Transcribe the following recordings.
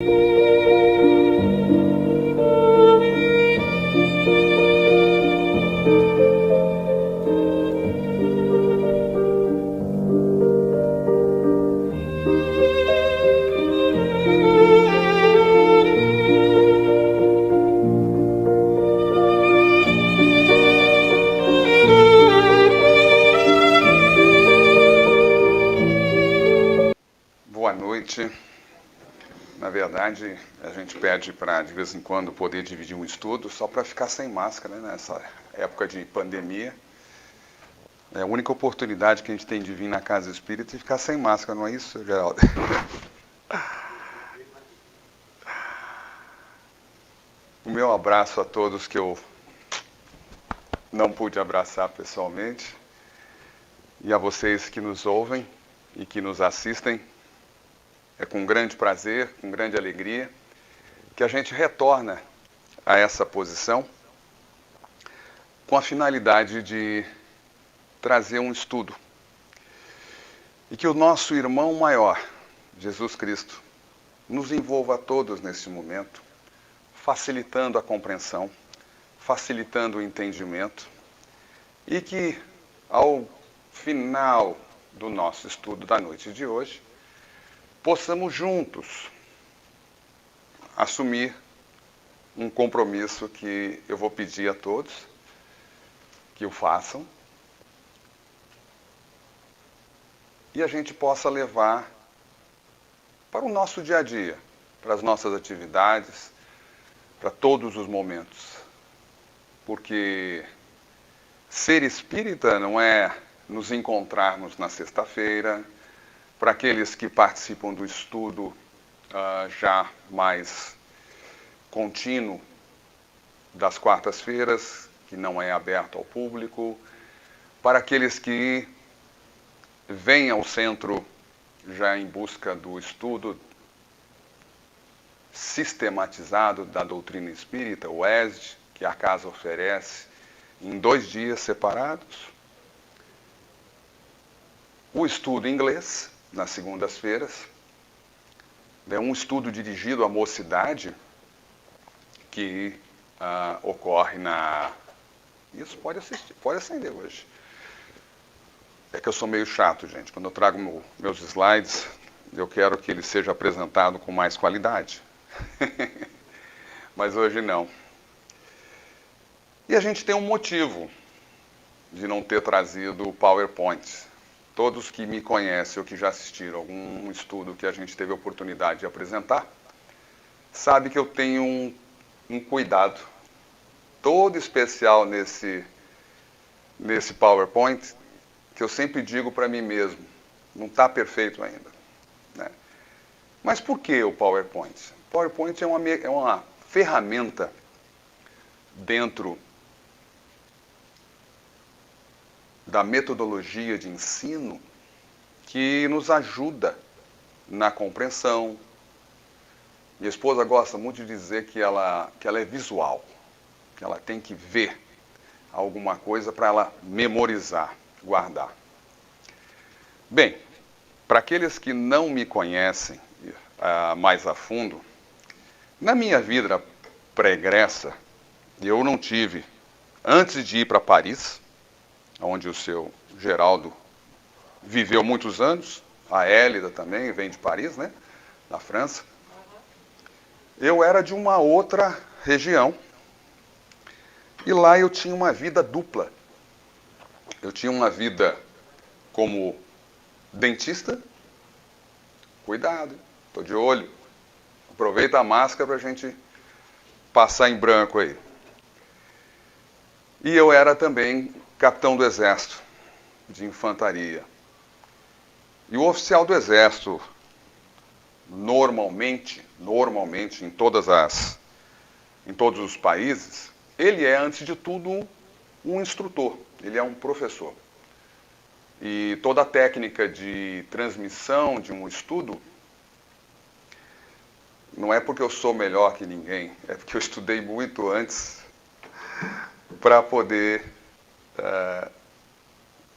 Boa noite. Na verdade, a gente pede para, de vez em quando, poder dividir um estudo só para ficar sem máscara, né, nessa época de pandemia. É a única oportunidade que a gente tem de vir na casa espírita e ficar sem máscara, não é isso, Geraldo? O meu abraço a todos que eu não pude abraçar pessoalmente e a vocês que nos ouvem e que nos assistem. É com grande prazer, com grande alegria, que a gente retorna a essa posição com a finalidade de trazer um estudo. E que o nosso irmão maior, Jesus Cristo, nos envolva a todos nesse momento, facilitando a compreensão, facilitando o entendimento, e que, ao final do nosso estudo da noite de hoje, possamos juntos assumir um compromisso que eu vou pedir a todos que o façam e a gente possa levar para o nosso dia a dia, para as nossas atividades, para todos os momentos. Porque ser espírita não é nos encontrarmos na sexta-feira. Para aqueles que participam do estudo já mais contínuo das quartas-feiras, que não é aberto ao público, para aqueles que vêm ao centro já em busca do estudo sistematizado da doutrina espírita, o ESD, que a casa oferece em 2 dias separados, o estudo em inglês, nas segundas-feiras, é um estudo dirigido à mocidade que ocorre na... Isso, pode assistir, pode acender hoje. É que eu sou meio chato, gente. Quando eu trago meus slides, eu quero que ele seja apresentado com mais qualidade. Mas hoje não. E a gente tem um motivo de não ter trazido o PowerPoint. Todos que me conhecem ou que já assistiram algum estudo que a gente teve a oportunidade de apresentar, sabe que eu tenho um cuidado todo especial nesse PowerPoint, que eu sempre digo para mim mesmo, não está perfeito ainda, né? Mas por que o PowerPoint? O PowerPoint é uma ferramenta dentro da metodologia de ensino que nos ajuda na compreensão. Minha esposa gosta muito de dizer que ela é visual, que ela tem que ver alguma coisa para ela memorizar, guardar. Bem, para aqueles que não me conhecem mais a fundo, na minha vida pregressa, eu não tive, antes de ir para Paris, onde o seu Geraldo viveu muitos anos, a Hélida também vem de Paris, né, da França. Eu era de uma outra região e lá eu tinha uma vida dupla. Eu tinha uma vida como dentista, cuidado, estou de olho, aproveita a máscara para a gente passar em branco aí. E eu era também capitão do exército, de infantaria. E o oficial do exército, normalmente em todos os países, ele é, antes de tudo, um instrutor, ele é um professor. E toda a técnica de transmissão de um estudo, não é porque eu sou melhor que ninguém, é porque eu estudei muito antes para poder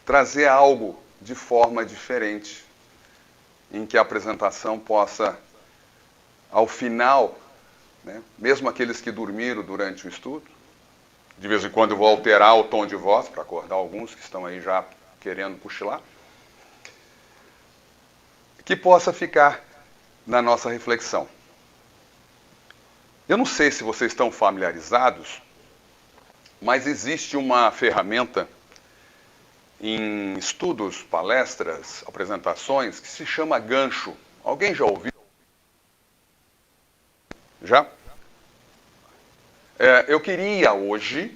trazer algo de forma diferente, em que a apresentação possa ao final, né, mesmo aqueles que dormiram durante o estudo, de vez em quando eu vou alterar o tom de voz para acordar alguns que estão aí já querendo cochilar, que possa ficar na nossa reflexão. Eu não sei se vocês estão familiarizados, mas existe uma ferramenta em estudos, palestras, apresentações, que se chama gancho. Alguém já ouviu? Já? Eu queria hoje,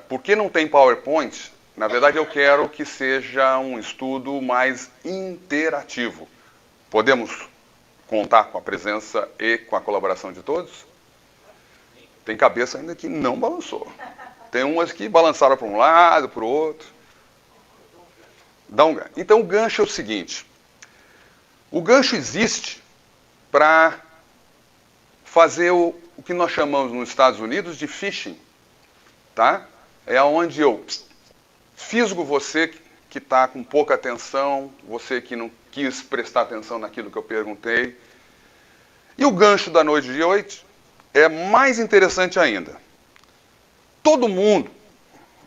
porque não tem PowerPoint, na verdade eu quero que seja um estudo mais interativo. Podemos contar com a presença e com a colaboração de todos? Tem cabeça ainda que não balançou. Tem umas que balançaram para um lado, para o outro. Então o gancho é o seguinte. O gancho existe para fazer o que nós chamamos nos Estados Unidos de phishing. Tá? É onde eu fisgo você que está com pouca atenção, você que não quis prestar atenção naquilo que eu perguntei. E o gancho da noite de hoje é mais interessante ainda. Todo mundo,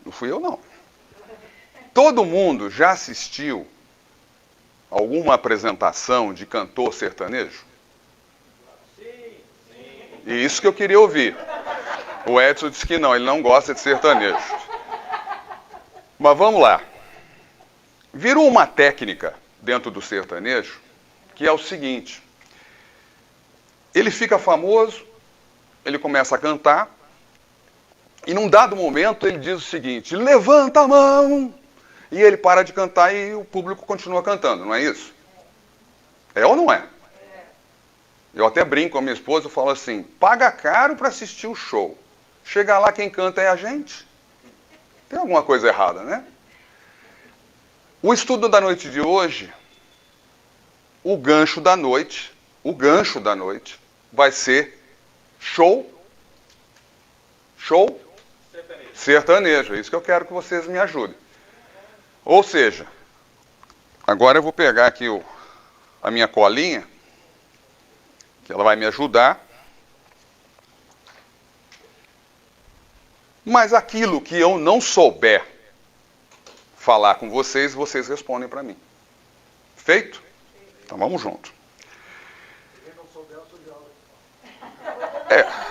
não fui eu não, todo mundo já assistiu alguma apresentação de cantor sertanejo? E isso que eu queria ouvir. O Edson disse que não, ele não gosta de sertanejo. Mas vamos lá. Virou uma técnica dentro do sertanejo que é o seguinte. Ele fica famoso, ele começa a cantar, e num dado momento ele diz o seguinte, levanta a mão, e ele para de cantar e o público continua cantando, não é isso? É ou não é? Eu até brinco com a minha esposa, eu falo assim, paga caro para assistir o show. Chega lá, quem canta é a gente. Tem alguma coisa errada, né? O estudo da noite de hoje, o gancho da noite, vai ser show sertanejo. É isso que eu quero que vocês me ajudem. Ou seja, agora eu vou pegar aqui a minha colinha, que ela vai me ajudar. Mas aquilo que eu não souber falar com vocês, vocês respondem para mim. Feito? Então vamos junto.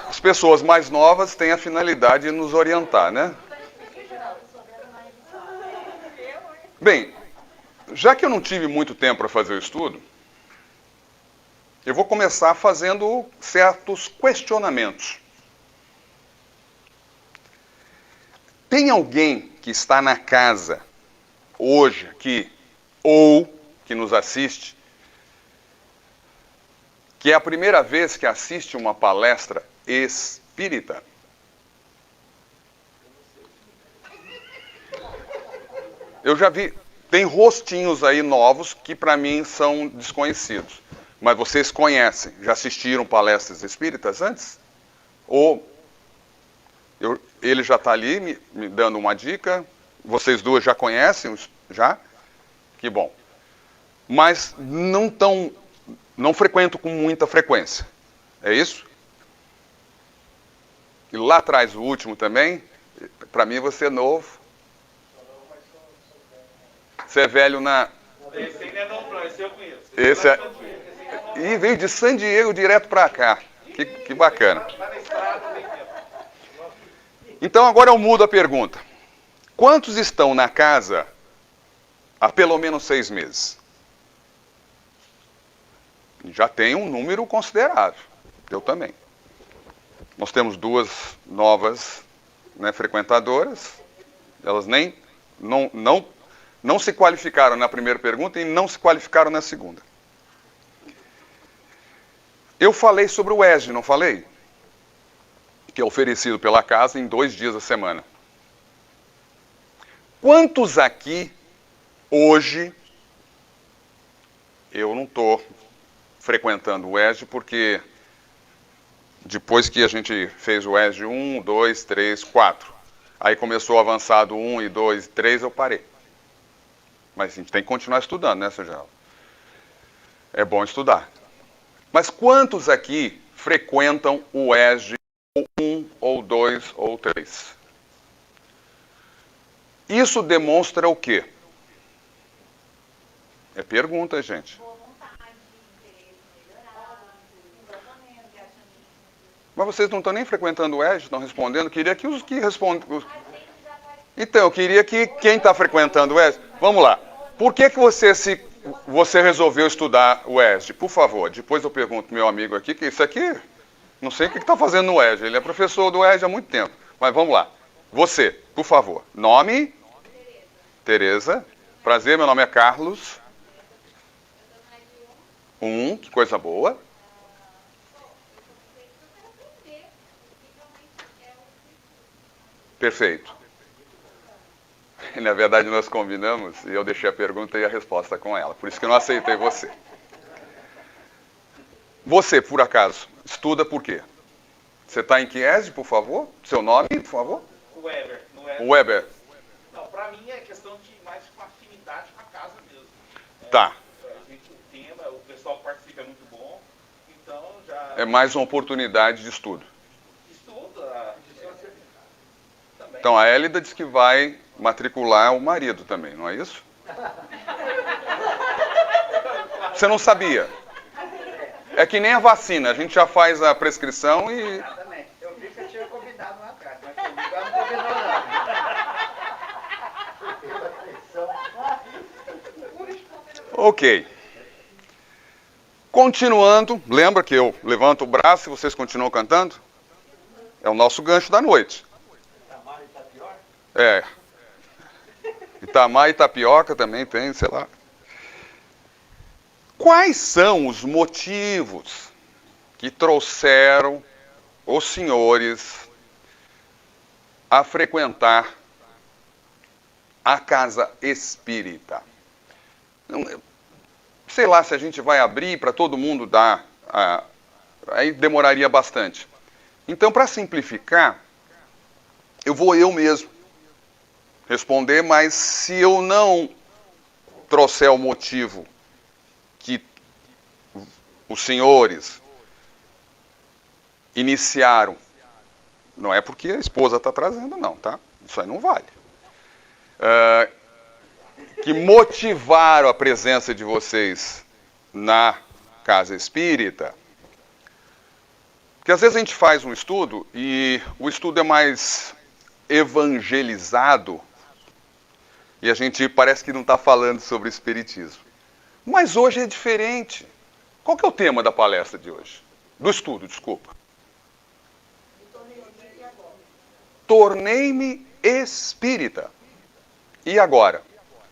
As pessoas mais novas têm a finalidade de nos orientar, né? Bem, já que eu não tive muito tempo para fazer o estudo, eu vou começar fazendo certos questionamentos. Tem alguém que está na casa hoje aqui, ou que nos assiste, que é a primeira vez que assiste uma palestra espírita? Eu já vi, tem rostinhos aí novos que para mim são desconhecidos. Mas vocês conhecem, já assistiram palestras espíritas antes? Ou ele já está ali me dando uma dica, vocês duas já conhecem, já? Que bom. Mas não frequento com muita frequência, é isso? E lá atrás, o último também, para mim você é novo. Você é velho na... Esse aí não é novo não, esse eu conheço. Esse é... E veio de San Diego direto para cá. Que bacana. Então agora eu mudo a pergunta. Quantos estão na casa há pelo menos 6 meses? Já tem um número considerável. Eu também. Nós temos 2 novas, né, frequentadoras. Elas não se qualificaram na primeira pergunta e não se qualificaram na segunda. Eu falei sobre o ESG, não falei? Que é oferecido pela casa em 2 dias da semana. Quantos aqui, hoje, eu não estou frequentando o ESG porque depois que a gente fez o ESG 1, 2, 3, 4, aí começou o avançado 1 e 2 e 3, eu parei. Mas a gente tem que continuar estudando, né, Sr. Geraldo? É bom estudar. Mas quantos aqui frequentam o ESG ou 1, ou 2, ou 3? Isso demonstra o quê? É pergunta, gente. Mas vocês não estão nem frequentando o ESG, estão respondendo. Queria que os que respondem... Então, eu queria que quem está frequentando o ESG... Vamos lá. Por que você resolveu estudar o ESG? Por favor, depois eu pergunto pro meu amigo aqui, que isso aqui... Não sei o que está fazendo no ESG. Ele é professor do ESG há muito tempo. Mas vamos lá. Você, por favor. Nome? Tereza. Prazer, meu nome é Carlos. Que coisa boa. Perfeito. Na verdade, nós combinamos e eu deixei a pergunta e a resposta com ela. Por isso que eu não aceitei você. Você, por acaso, estuda por quê? Você está em que ESG, por favor? Seu nome, por favor? Weber. Weber. Não, para mim é questão de mais uma afinidade com a casa mesmo. Tá. O tema, o pessoal que participa é muito bom, então já... É mais uma oportunidade de estudo. Estuda, também. Então, a Hélida diz que vai matricular o marido também, não é isso? Você não sabia? É que nem a vacina, a gente já faz a prescrição e... Exatamente. Eu vi que eu tinha convidado lá atrás, mas comigo ela não combinou não. Ok. Continuando, lembra que eu levanto o braço e vocês continuam cantando? É o nosso gancho da noite. Itamar e Tapioca? É. Itamar e tapioca também tem, sei lá. Quais são os motivos que trouxeram os senhores a frequentar a casa espírita? Sei lá se a gente vai abrir para todo mundo dar, aí demoraria bastante. Então, para simplificar, eu vou eu mesmo responder, mas se eu não trouxer o motivo que os senhores iniciaram, não é porque a esposa está trazendo, não, tá? Isso aí não vale. Que motivaram a presença de vocês na casa espírita. Porque às vezes a gente faz um estudo e o estudo é mais evangelizado e a gente parece que não está falando sobre espiritismo. Mas hoje é diferente. Qual que é o tema da palestra de hoje? Do estudo, desculpa. Tornei-me espírita. E agora?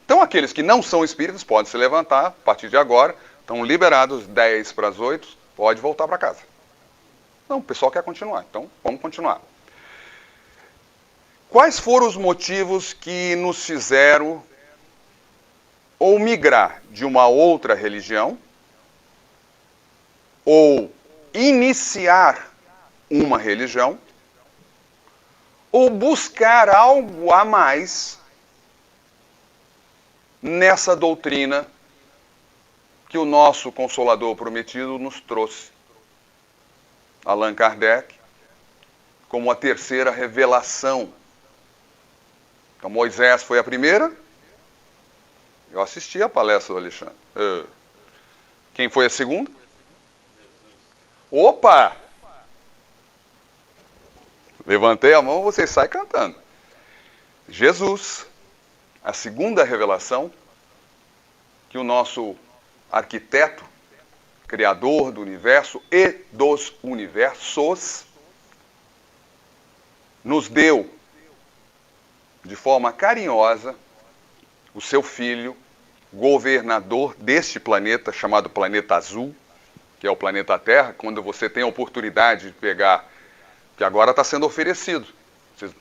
Então aqueles que não são espíritas podem se levantar a partir de agora. Estão liberados 10 para as 8. Pode voltar para casa. Não, o pessoal quer continuar. Então vamos continuar. Quais foram os motivos que nos fizeram ou migrar de uma outra religião, ou iniciar uma religião, ou buscar algo a mais nessa doutrina que o nosso Consolador Prometido nos trouxe? Allan Kardec, como a terceira revelação. Então Moisés foi a primeira. Eu assisti a palestra do Alexandre. Quem foi a segunda? Opa! Levantei a mão, você sai cantando. Jesus, a segunda revelação que o nosso arquiteto, criador do universo e dos universos, nos deu de forma carinhosa o seu filho, governador deste planeta, chamado Planeta Azul, que é o planeta Terra. Quando você tem a oportunidade de pegar, que agora está sendo oferecido,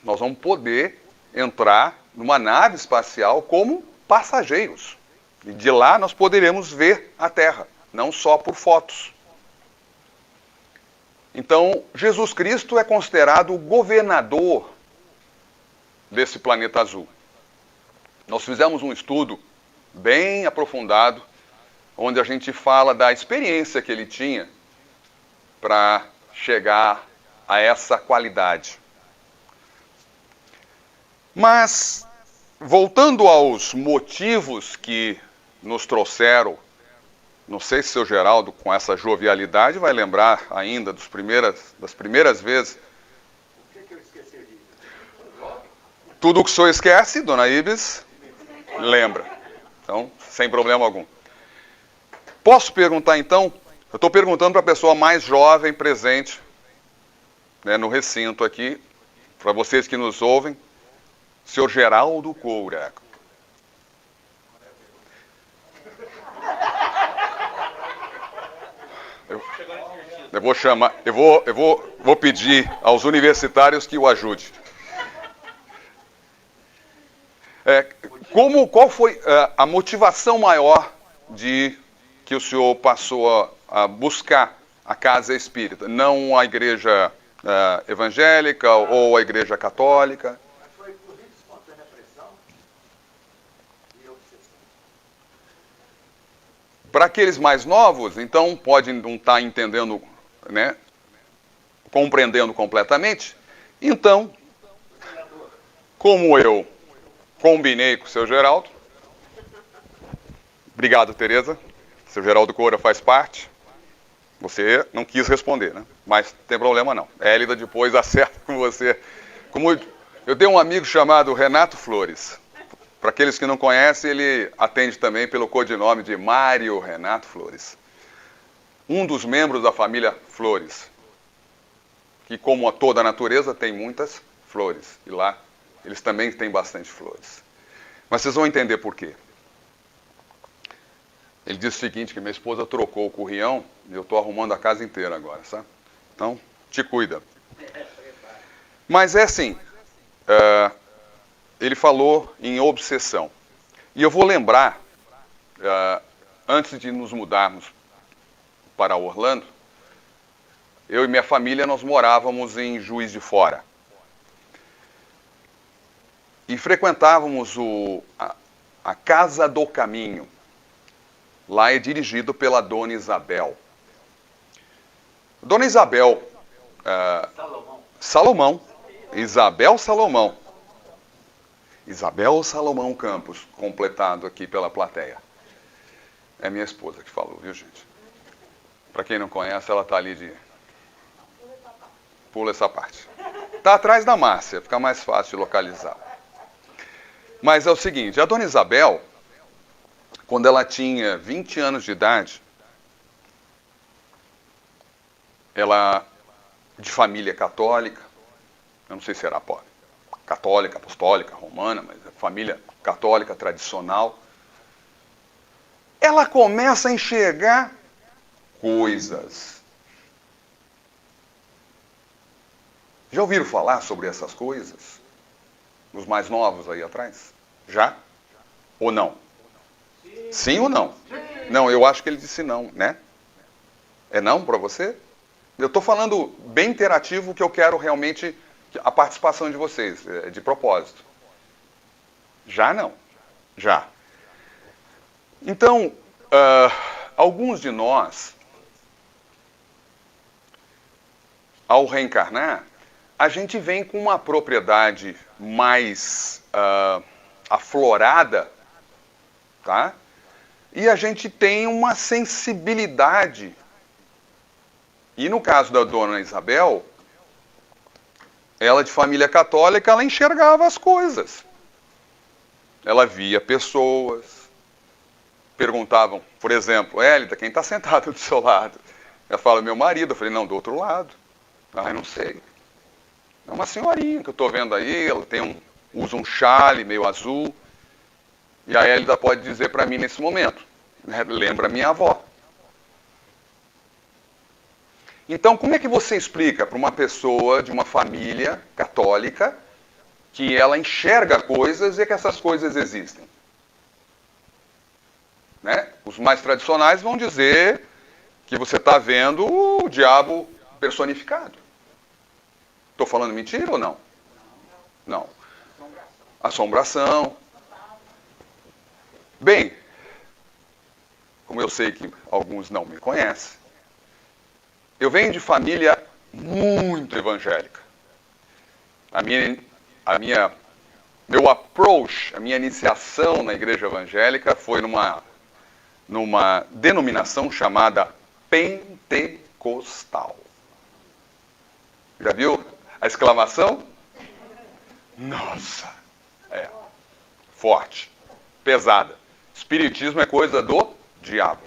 nós vamos poder entrar numa nave espacial como passageiros. E de lá nós poderemos ver a Terra, não só por fotos. Então, Jesus Cristo é considerado o governador desse planeta azul. Nós fizemos um estudo bem aprofundado, onde a gente fala da experiência que ele tinha para chegar a essa qualidade. Mas, voltando aos motivos que nos trouxeram, não sei se o seu Geraldo, com essa jovialidade, vai lembrar ainda das primeiras vezes. O que eu esqueci de dizer? Tudo o que o senhor esquece, dona Ibis, lembra. Então, sem problema algum. Posso perguntar, então? Eu estou perguntando para a pessoa mais jovem presente, né, no recinto aqui, para vocês que nos ouvem, senhor Geraldo Coura. Eu vou chamar, vou pedir aos universitários que o ajudem. Qual foi a motivação maior que o senhor passou a buscar a casa espírita? Não a igreja evangélica ou a igreja católica? Foi por livre e espontânea pressão e obsessão. Para aqueles mais novos, então, podem não estar entendendo, né, compreendendo completamente. Então, como eu combinei com o seu Geraldo, obrigado, Tereza, seu Geraldo Coura faz parte, você não quis responder, né? Mas não tem problema não, Hélida depois acerta com você. Como eu tenho um amigo chamado Renato Flores. Para aqueles que não conhecem, ele atende também pelo codinome de Mário Renato Flores. Um dos membros da família Flores, que como a toda a natureza tem muitas flores. E lá eles também têm bastante flores. Mas vocês vão entender por quê. Ele disse o seguinte, que minha esposa trocou o currião e eu estou arrumando a casa inteira agora, sabe? Então, te cuida. Mas é assim, ele falou em obsessão. E eu vou lembrar, antes de nos mudarmos para Orlando, eu e minha família, nós morávamos em Juiz de Fora. E frequentávamos a Casa do Caminho. Lá é dirigido pela Dona Isabel. Dona Isabel... Salomão. Isabel Salomão. Isabel Salomão Campos, completado aqui pela plateia. É minha esposa que falou, viu, gente? Para quem não conhece, ela está ali de... Pula essa parte. Está atrás da Márcia, fica mais fácil de localizar. Mas é o seguinte, a Dona Isabel, quando ela tinha 20 anos de idade, ela, de família católica, eu não sei se era católica, apostólica, romana, mas família católica tradicional, ela começa a enxergar coisas. Já ouviram falar sobre essas coisas? Os mais novos aí atrás? Já? Ou não? Sim ou não? Não, eu acho que ele disse não, né? É não para você? Eu estou falando bem interativo, que eu quero realmente a participação de vocês, de propósito. Já não? Já. Então, alguns de nós, ao reencarnar, a gente vem com uma propriedade mais aflorada, tá? E a gente tem uma sensibilidade. E no caso da Dona Isabel, ela de família católica, ela enxergava as coisas. Ela via pessoas, perguntavam, por exemplo, Hélida, quem está sentado do seu lado? Ela fala, meu marido. Eu falei, não, do outro lado. Ah, eu não sei. É uma senhorinha que eu estou vendo aí, ela usa um chale meio azul. E a Hélida pode dizer para mim nesse momento, lembra minha avó. Então, como é que você explica para uma pessoa de uma família católica que ela enxerga coisas e que essas coisas existem? Né? Os mais tradicionais vão dizer que você está vendo o diabo personificado. Estou falando mentira ou não? Não. Assombração. Bem, como eu sei que alguns não me conhecem, eu venho de família muito evangélica. Meu approach, a minha iniciação na igreja evangélica foi numa denominação chamada pentecostal. Já viu a exclamação? Nossa! É. Forte. Pesada. Espiritismo é coisa do diabo.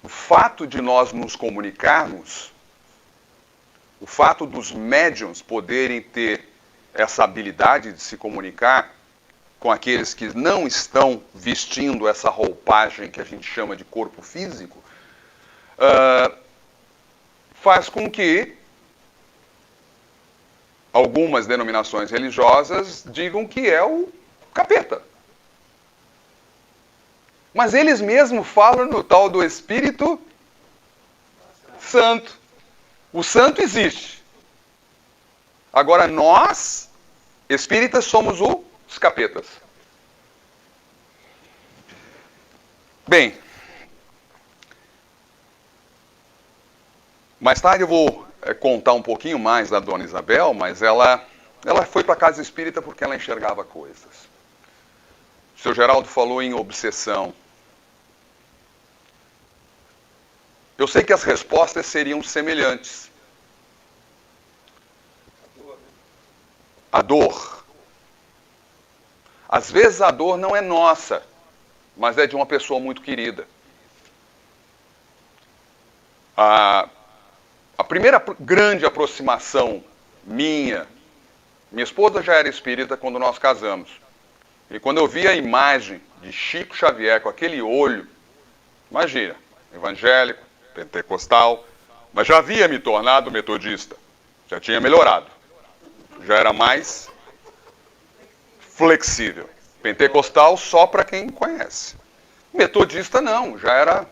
O fato de nós nos comunicarmos, o fato dos médiuns poderem ter essa habilidade de se comunicar com aqueles que não estão vestindo essa roupagem que a gente chama de corpo físico, faz com que algumas denominações religiosas digam que é o capeta. Mas eles mesmos falam no tal do Espírito Santo. O santo existe. Agora nós, espíritas, somos os capetas. Bem, mais tarde eu vou contar um pouquinho mais da Dona Isabel, mas ela foi para a casa espírita porque ela enxergava coisas. O seu Geraldo falou em obsessão. Eu sei que as respostas seriam semelhantes. A dor. Às vezes a dor não é nossa, mas é de uma pessoa muito querida. A primeira grande aproximação minha esposa já era espírita quando nós casamos. E quando eu vi a imagem de Chico Xavier com aquele olho, imagina, evangélico, pentecostal, mas já havia me tornado metodista, já tinha melhorado, já era mais flexível. Pentecostal só para quem conhece. Metodista não, já era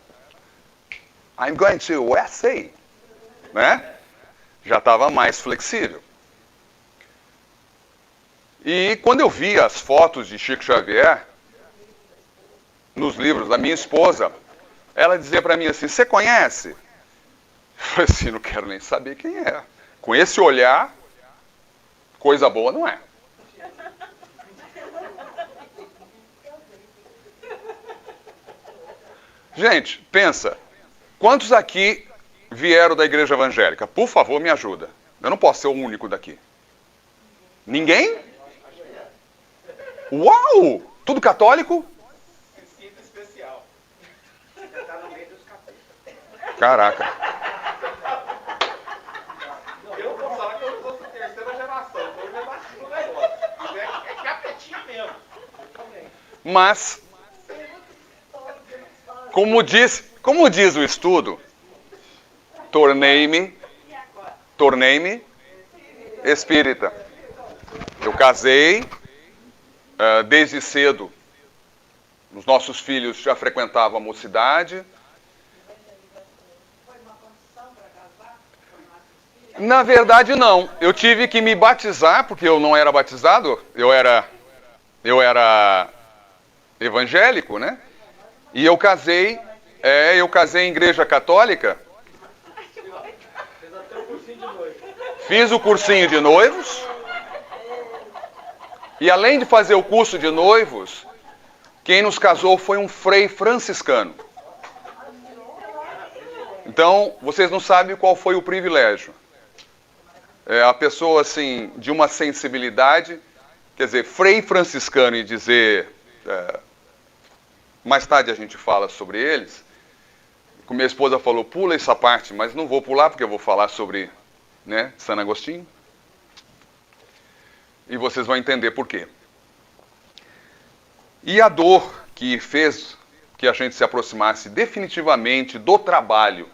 I'm going to USA, né? Já estava mais flexível. E quando eu vi as fotos de Chico Xavier nos livros da minha esposa, ela dizia para mim assim, você conhece? Eu falei assim, não quero nem saber quem é. Com esse olhar, coisa boa não é. Gente, pensa, quantos aqui vieram da igreja evangélica? Por favor, me ajuda. Eu não posso ser o único daqui. Ninguém? Uau! Tudo católico? Discípulo especial. Você está no meio dos capetas. Caraca. Eu vou falar que eu sou da terceira geração, então eu já nasci no negócio. É capetinha mesmo. Mas, como diz o estudo, tornei-me espírita. Eu casei, desde cedo, os nossos filhos já frequentavam a mocidade. Na verdade, não. Eu tive que me batizar, porque eu não era batizado, eu era evangélico, né? E eu casei em igreja católica. Fiz o cursinho de noivos. E além de fazer o curso de noivos, quem nos casou foi um frei franciscano. Então, vocês não sabem qual foi o privilégio. A pessoa, assim, de uma sensibilidade, quer dizer, frei franciscano e dizer... mais tarde a gente fala sobre eles. Como minha esposa falou, pula essa parte, mas não vou pular porque eu vou falar sobre, né, San Agostinho. E vocês vão entender por quê. E a dor que fez que a gente se aproximasse definitivamente do trabalho.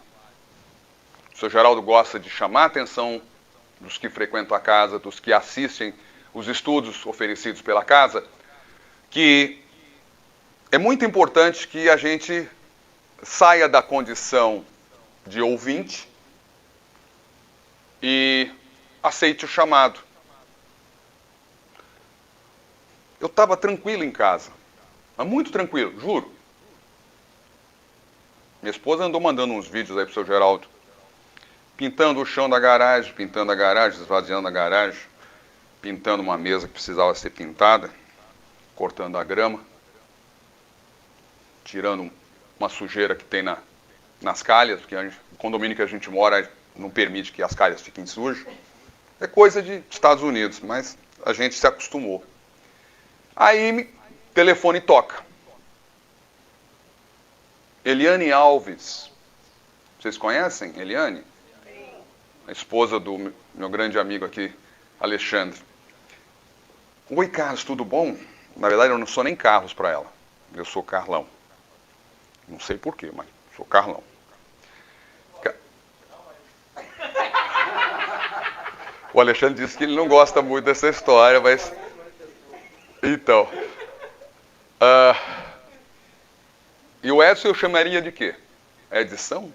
O Sr. Geraldo gosta de chamar a atenção dos que frequentam a casa, dos que assistem os estudos oferecidos pela casa, que é muito importante que a gente saia da condição de ouvinte e aceite o chamado. Eu estava tranquilo em casa, mas muito tranquilo, juro. Minha esposa andou mandando uns vídeos aí pro seu Geraldo. Pintando o chão da garagem, pintando a garagem, esvaziando a garagem, pintando uma mesa que precisava ser pintada, cortando a grama, tirando uma sujeira que tem nas calhas, porque o condomínio que a gente mora não permite que as calhas fiquem sujas. É coisa de Estados Unidos, mas a gente se acostumou. Aí, telefone toca. Eliane Alves. Vocês conhecem Eliane? A esposa do meu grande amigo aqui, Alexandre. Oi, Carlos, tudo bom? Na verdade, eu não sou nem Carlos para ela. Eu sou Carlão. Não sei porquê, mas sou Carlão. O Alexandre disse que ele não gosta muito dessa história, mas... Então... E o Edson eu chamaria de quê? Edição?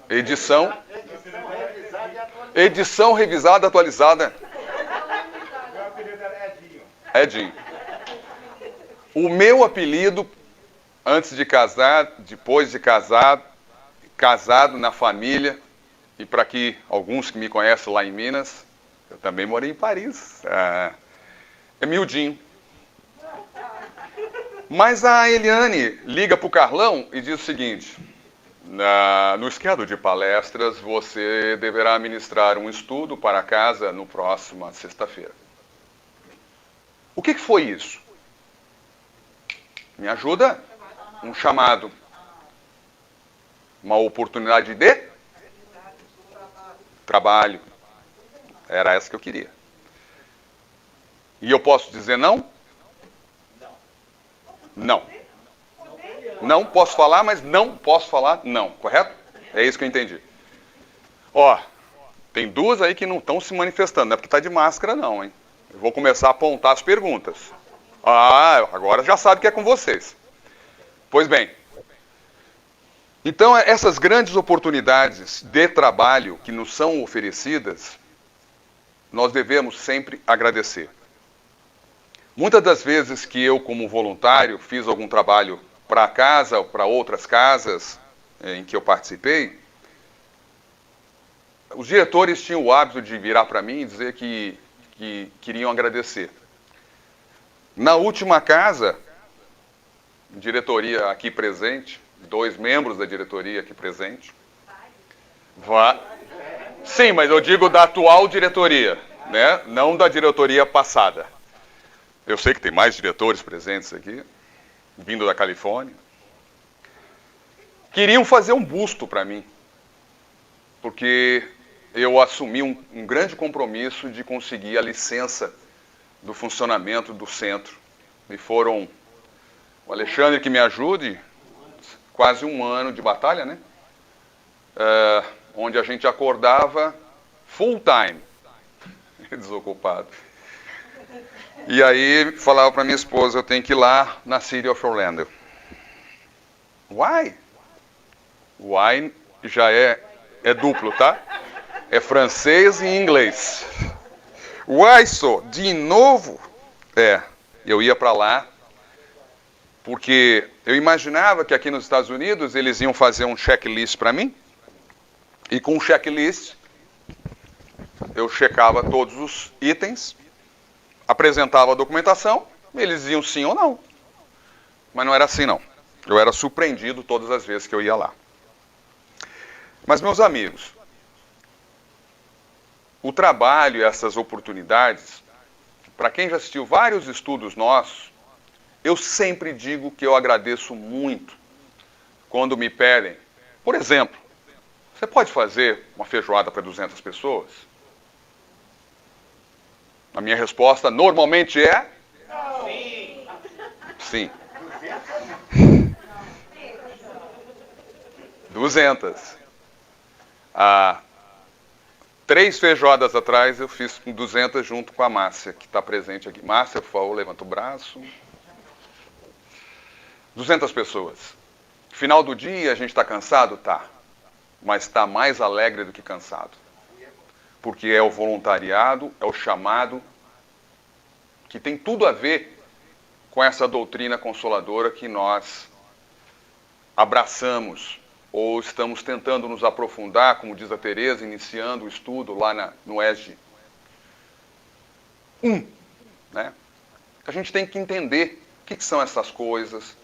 Edição? Edição revisada, atualizada. Meu apelido era Edinho. Edinho. O meu apelido, antes de casar, depois de casado, casado na família, e para que alguns que me conhecem lá em Minas, eu também morei em Paris, é Mildinho. Mas a Eliane liga para o Carlão e diz o seguinte: no esquema de palestras, você deverá ministrar um estudo para casa no próxima sexta-feira. O que foi isso? Me ajuda? Um chamado. Uma oportunidade de trabalho. Era essa que eu queria. E eu posso dizer não? Não. Não posso falar, mas não posso falar não, correto? É isso que eu entendi. Ó, tem duas aí que não estão se manifestando, não é porque está de máscara não, hein? Eu vou começar a apontar as perguntas. Ah, agora já sabe que é com vocês. Pois bem. Então, essas grandes oportunidades de trabalho que nos são oferecidas, nós devemos sempre agradecer. Muitas das vezes que eu, como voluntário, fiz algum trabalho para casa ou para outras casas em que eu participei, os diretores tinham o hábito de virar para mim e dizer que queriam agradecer. Na última casa, diretoria aqui presente, 2 membros da diretoria aqui presente. Sim, mas eu digo da atual diretoria, né? Não da diretoria passada. Eu sei que tem mais diretores presentes aqui, vindo da Califórnia. Queriam fazer um busto para mim, porque eu assumi um grande compromisso de conseguir a licença do funcionamento do centro. E foram o Alexandre que me ajude, quase 1 ano de batalha, né? Onde a gente acordava full time, desocupado. E aí falava para minha esposa, eu tenho que ir lá na City of Orlando. Why? Why já é duplo, tá? É francês e inglês. Why so? De novo? Eu ia para lá, porque eu imaginava que aqui nos Estados Unidos eles iam fazer um checklist para mim, e com o checklist eu checava todos os itens, apresentava a documentação, eles diziam sim ou não. Mas não era assim não. Eu era surpreendido todas as vezes que eu ia lá. Mas, meus amigos, o trabalho e essas oportunidades, para quem já assistiu vários estudos nossos, eu sempre digo que eu agradeço muito quando me pedem, por exemplo, você pode fazer uma feijoada para 200 pessoas? A minha resposta normalmente é... Sim. Sim. 200. 3 feijoadas atrás eu fiz com 200 junto com a Márcia, que está presente aqui. Márcia, por favor, levanta o braço. 200 pessoas. Final do dia, a gente está cansado? Tá. Mas está mais alegre do que cansado. Porque é o voluntariado, é o chamado, que tem tudo a ver com essa doutrina consoladora que nós abraçamos ou estamos tentando nos aprofundar, como diz a Teresa, iniciando o estudo lá no ESG. Né? A gente tem que entender o que são essas coisas,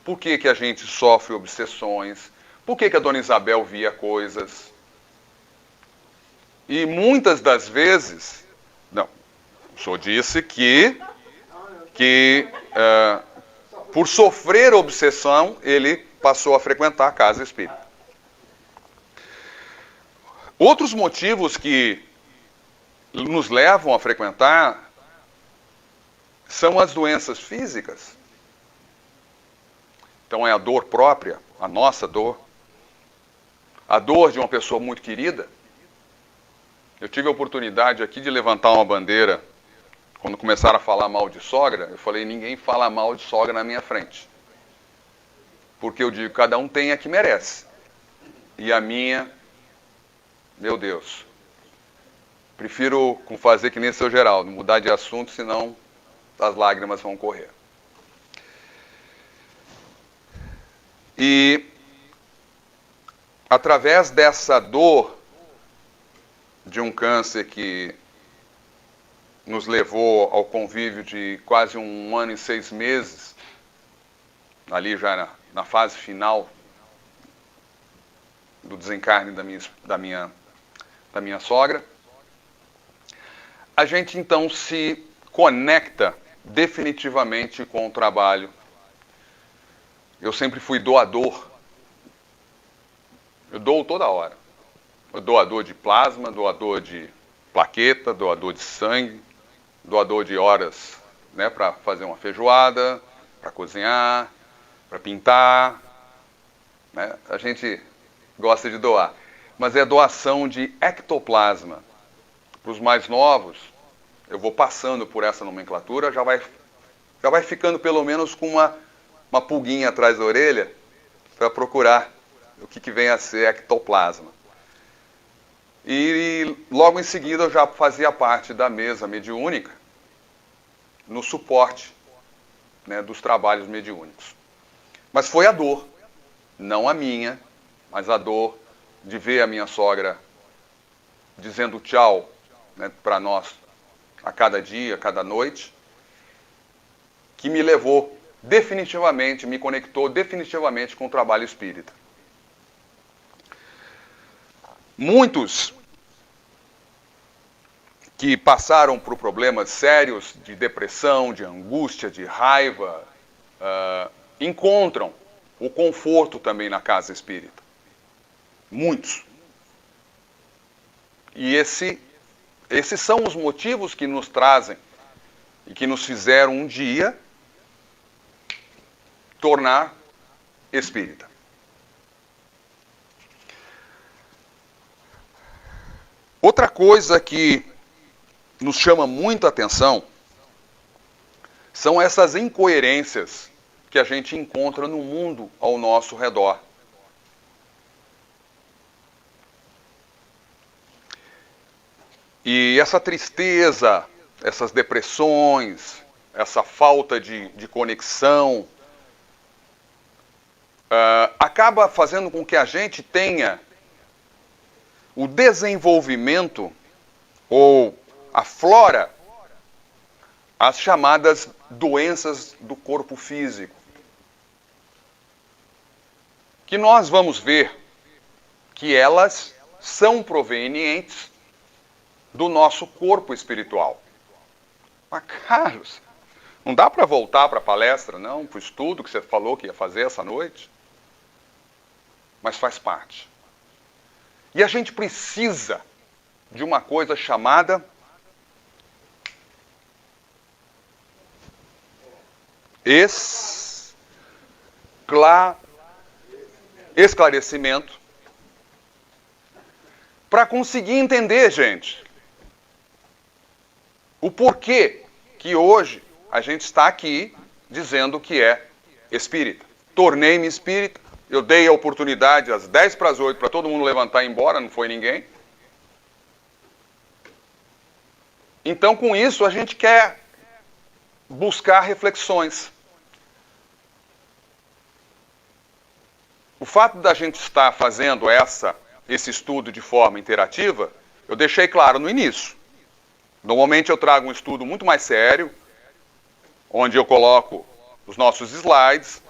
por que a gente sofre obsessões, por que a Dona Isabel via coisas. E muitas das vezes, não, o senhor disse que por sofrer obsessão, ele passou a frequentar a casa espírita. Outros motivos que nos levam a frequentar são as doenças físicas. Então é a dor própria, a nossa dor. A dor de uma pessoa muito querida. Eu tive a oportunidade aqui de levantar uma bandeira quando começaram a falar mal de sogra. Eu falei, ninguém fala mal de sogra na minha frente. Porque eu digo, cada um tem a que merece. E a minha, meu Deus, prefiro fazer que nem seu Geraldo, mudar de assunto, senão as lágrimas vão correr. E através dessa dor de um câncer que nos levou ao convívio de quase 1 ano e 6 meses, ali já na fase final do desencarne da minha sogra, a gente então se conecta definitivamente com o trabalho. Eu sempre fui doador. Eu dou toda hora. Eu doador de plasma, doador de plaqueta, doador de sangue, doador de horas, né, para fazer uma feijoada, para cozinhar, para pintar. Né? A gente gosta de doar. Mas é doação de ectoplasma. Para os mais novos, eu vou passando por essa nomenclatura, já vai ficando pelo menos com uma pulguinha atrás da orelha para procurar o que vem a ser ectoplasma. E logo em seguida eu já fazia parte da mesa mediúnica no suporte, né, dos trabalhos mediúnicos. Mas foi a dor, não a minha, mas a dor de ver a minha sogra dizendo tchau, né, para nós a cada dia, a cada noite, que me levou definitivamente, me conectou definitivamente com o trabalho espírita. Muitos que passaram por problemas sérios de depressão, de angústia, de raiva, encontram o conforto também na casa espírita. Muitos. E esses são os motivos que nos trazem e que nos fizeram um dia tornar espírita. Outra coisa que nos chama muita atenção são essas incoerências que a gente encontra no mundo ao nosso redor. E essa tristeza, essas depressões, essa falta de conexão, acaba fazendo com que a gente tenha o desenvolvimento ou aflora as chamadas doenças do corpo físico. Que nós vamos ver que elas são provenientes do nosso corpo espiritual. Mas, Carlos, não dá para voltar para a palestra, não, para o estudo que você falou que ia fazer essa noite? Mas faz parte. E a gente precisa de uma coisa chamada esclarecimento para conseguir entender, gente, o porquê que hoje a gente está aqui dizendo que é espírita. Tornei-me espírita, eu dei a oportunidade às 7:50 para todo mundo levantar e ir embora, não foi ninguém. Então, com isso, a gente quer buscar reflexões. o fato da gente estar fazendo esse estudo de forma interativa, eu deixei claro no início. Normalmente eu trago um estudo muito mais sério, onde eu coloco os nossos slides,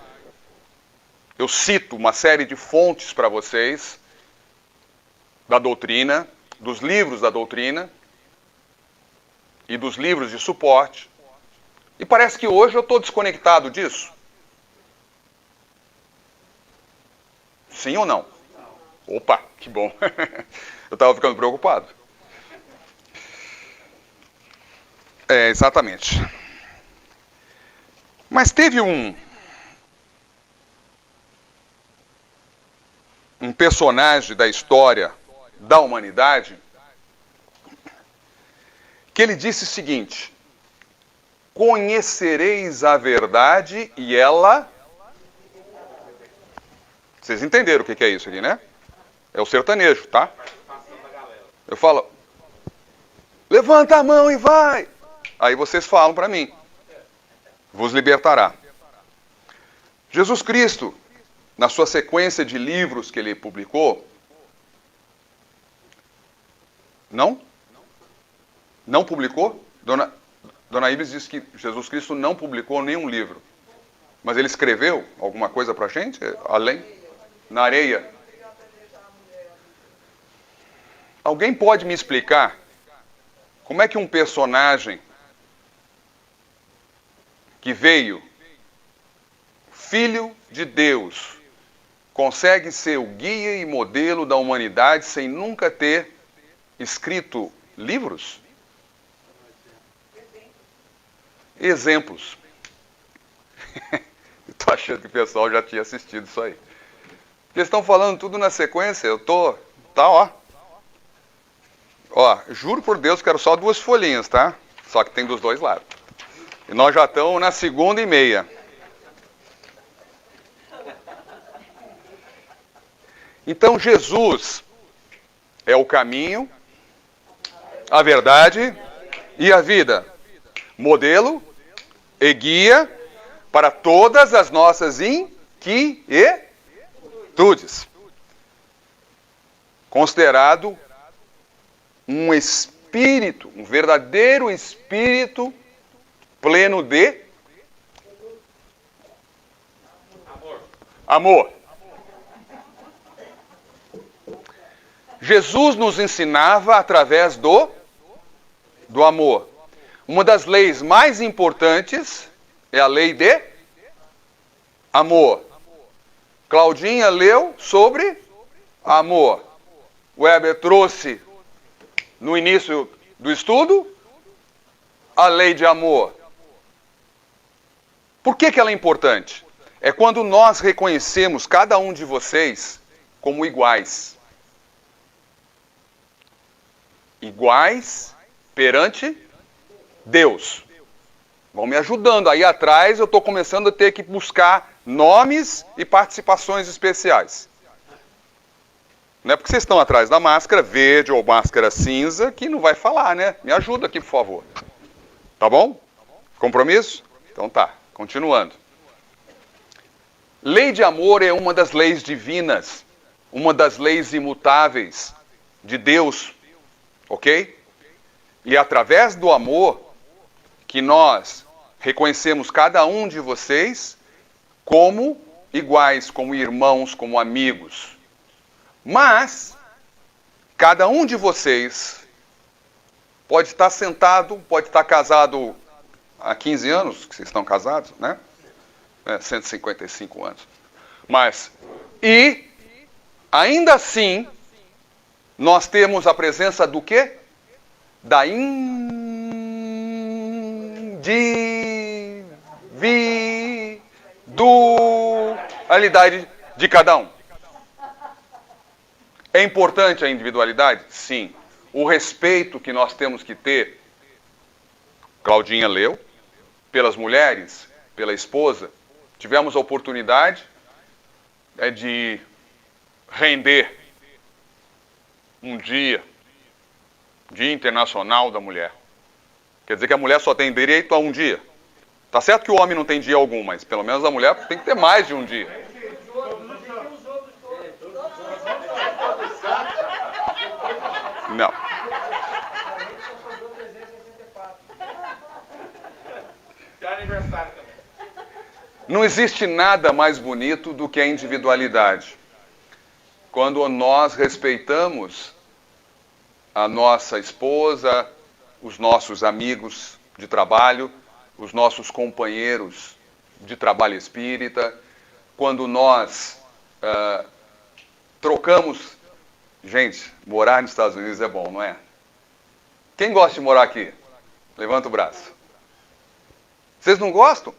eu cito uma série de fontes para vocês da doutrina, dos livros da doutrina e dos livros de suporte. E parece que hoje eu estou desconectado disso. Sim ou não? Opa, que bom. Eu estava ficando preocupado. Exatamente. Mas teve um personagem da história da humanidade que ele disse o seguinte: conhecereis a verdade e ela... Vocês entenderam o que é isso aqui, né? É o sertanejo, tá? Eu falo, levanta a mão e vai. Aí vocês falam para mim, vos libertará. Jesus Cristo, na sua sequência de livros que ele publicou, não publicou? Dona Ibis diz que Jesus Cristo não publicou nenhum livro. Mas ele escreveu alguma coisa para a gente? Além? Na areia. Alguém pode me explicar como é que um personagem que veio, filho de Deus, consegue ser o guia e modelo da humanidade sem nunca ter escrito livros? Exemplos. Estou achando que o pessoal já tinha assistido isso aí. Eles estão falando tudo na sequência, ó, juro por Deus que eram só 2 folhinhas, tá? Só que tem dos 2 lados. E nós já estamos na 2:30. Então Jesus é o caminho, a verdade e a vida. Modelo e guia para todas as nossas inquietudes. Considerado um espírito, um verdadeiro espírito pleno de amor. Jesus nos ensinava através do amor. Uma das leis mais importantes é a lei de amor. Claudinha leu sobre amor. Weber trouxe no início do estudo a lei de amor. Por que ela é importante? É quando nós reconhecemos cada um de vocês como iguais. Iguais perante Deus. Vão me ajudando. Aí atrás eu estou começando a ter que buscar nomes e participações especiais. Não é porque vocês estão atrás da máscara verde ou máscara cinza que não vai falar, né? Me ajuda aqui, por favor. Tá bom? Compromisso? Então tá. Continuando. Lei de amor é uma das leis divinas. Uma das leis imutáveis de Deus. Ok? E é através do amor que nós reconhecemos cada um de vocês como iguais, como irmãos, como amigos. Mas, cada um de vocês pode estar sentado, pode estar casado há 15 anos, que vocês estão casados, né? 155 anos. Mas, e, ainda assim, nós temos a presença do quê? Da individualidade de cada um. É importante a individualidade? Sim. O respeito que nós temos que ter, Claudinha leu, pelas mulheres, pela esposa, tivemos a oportunidade de render um Dia Internacional da Mulher. Quer dizer que a mulher só tem direito a um dia. Tá certo que o homem não tem dia algum, mas pelo menos a mulher tem que ter mais de um dia. Não. Tem aniversário também. Não existe nada mais bonito do que a individualidade. Quando nós respeitamos a nossa esposa, os nossos amigos de trabalho, os nossos companheiros de trabalho espírita, quando nós trocamos... Gente, morar nos Estados Unidos é bom, não é? Quem gosta de morar aqui? Levanta o braço. Vocês não gostam?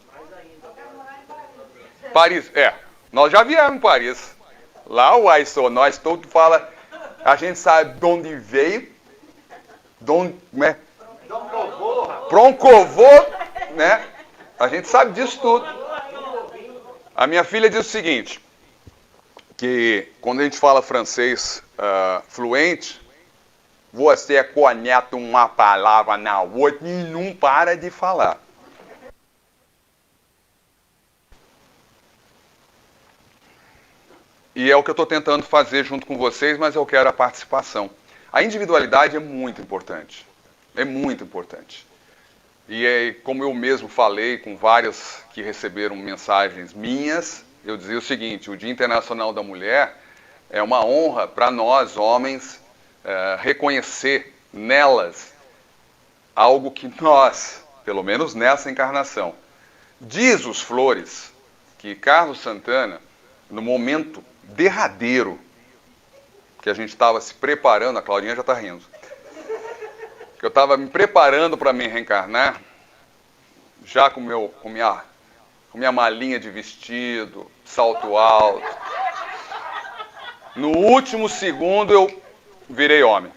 Paris, nós já viemos em Paris. Lá o ISO, nós todos fala, a gente sabe de onde veio, Proncovô, né? A gente sabe disso tudo. A minha filha diz o seguinte, que quando a gente fala francês fluente, você conecta uma palavra na outra e não para de falar. E é o que eu estou tentando fazer junto com vocês, mas eu quero a participação. A individualidade é muito importante. É muito importante. E como eu mesmo falei com várias que receberam mensagens minhas, eu dizia o seguinte, o Dia Internacional da Mulher é uma honra para nós, homens, reconhecer nelas algo que nós, pelo menos nessa encarnação, diz os Flores, que Carlos Santana, no momento derradeiro que a gente estava se preparando, a Claudinha já está rindo, que eu estava me preparando para me reencarnar, já com minha malinha de vestido, salto alto. No último segundo eu virei homem.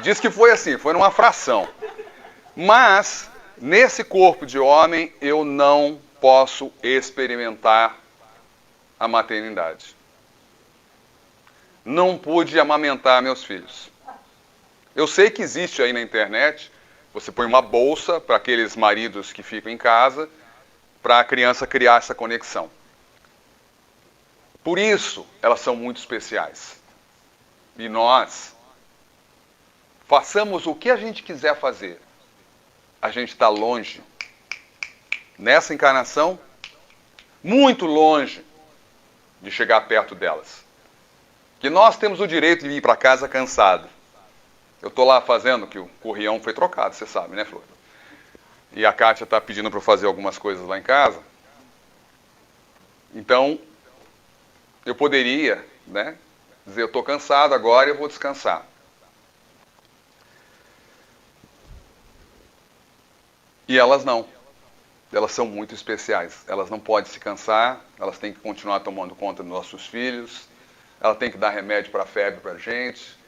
Diz que foi assim, foi numa fração. Mas, nesse corpo de homem, eu não posso experimentar a maternidade. Não pude amamentar meus filhos. Eu sei que existe aí na internet, você põe uma bolsa para aqueles maridos que ficam em casa, para a criança criar essa conexão. Por isso, elas são muito especiais. E nós, façamos o que a gente quiser fazer. A gente está longe, nessa encarnação, muito longe de chegar perto delas. Que nós temos o direito de ir para casa cansado. Eu estou lá fazendo, que o corrião foi trocado, você sabe, né, Flor? E a Kátia está pedindo para eu fazer algumas coisas lá em casa. Então, eu poderia, né, dizer, eu estou cansado agora e eu vou descansar. E elas não. Elas são muito especiais. Elas não podem se cansar, elas têm que continuar tomando conta dos nossos filhos, ela tem que dar remédio para a febre para a gente,